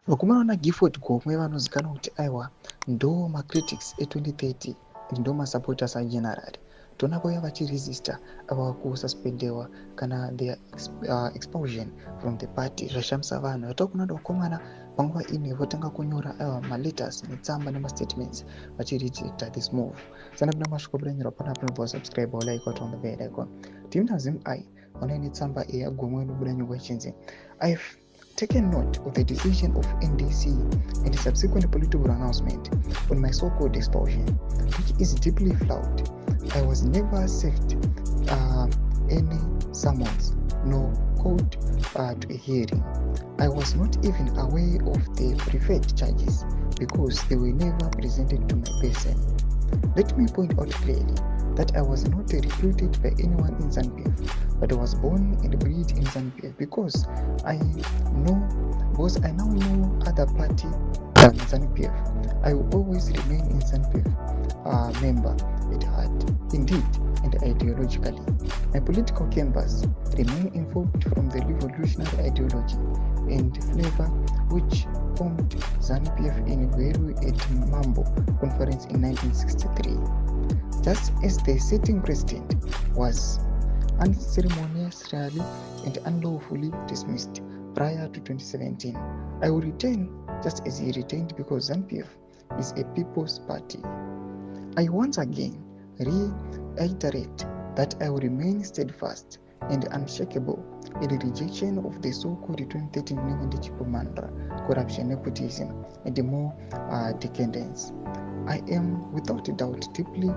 vakomana naGifford Gomwe vanozikanwa kuti aiwa ndo macritics e2030 ndo masupporters agenerali toona vauya vachiresista ava kususpendewa kana their expulsion from the party zvashamisa vanhu vatakunada vakomana panguva ine votanga kunyora aiwa maletters netsamba nemastatements vachirejecta this move. Sana kuna masviko kudanyorwa panapa nobva wasubscribe walike wati on the bell icon. Timina Zim I onaine tsamba yagomwe inobuda nyongwa ichinzi I've taken note of the decision of NDC and the subsequent political announcement on my so-called expulsion, which is deeply flawed. I was never served any summons nor called to a hearing. I was not even aware of the preferred charges because they were never presented to my person. Let me point out clearly that I was not recruited by anyone in ZANU-PF, but I was born and bred in ZANU-PF because I now know other party than ZANU-PF. I will always remain in ZANU-PF member at heart, indeed, and ideologically. My political canvas remain informed from the revolutionary ideology and flavor which formed ZANU-PF in Veru at Mambo Conference in 1963. Just as the sitting president was unceremoniously and unlawfully dismissed prior to 2017, I will return just as he retained because ZANU-PF is a people's party. I once again reiterate that I will remain steadfast and unshakable in the rejection of the so-called 2013 Chipo Mandra, corruption, nepotism, and more decadence. I am without doubt deeply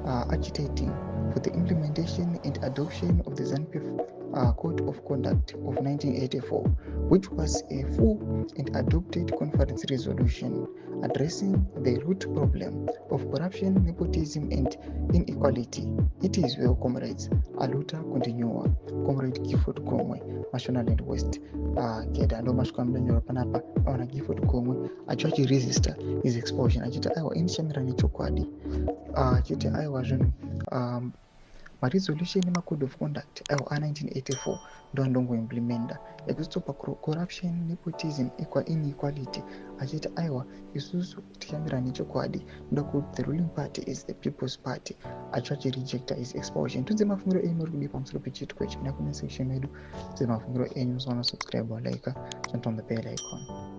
agitating for the implementation and adoption of the ZANU-PF Code of Conduct of 1984, which was a full and adopted conference resolution addressing the root problem of corruption, nepotism, and inequality. It is well, comrades. Aluta continua. Comrade Gifford Gomwe, Mashonaland West. Keda ndo mashuka mdanyo panapa awana Gifford Gomwe achochi resistor his expulsion achita aiwa inishamira nechokwadi achiti aiwa zvinhu maresolution emacode of conduct aiwa a1984 ndo andongoimplementa ekustopa corruption, nepotism, inequality achiti aiwa isusu tichamira nechokwadi ndoda kuti the ruling party is the people's party achirejecta his expulsion. Tudze mafungiro enyu muri kudi pamusoro pechitiko ichi muna comment section medu. Tudze mafungiro enyu, musana subscribe walike, turn on the bell icon.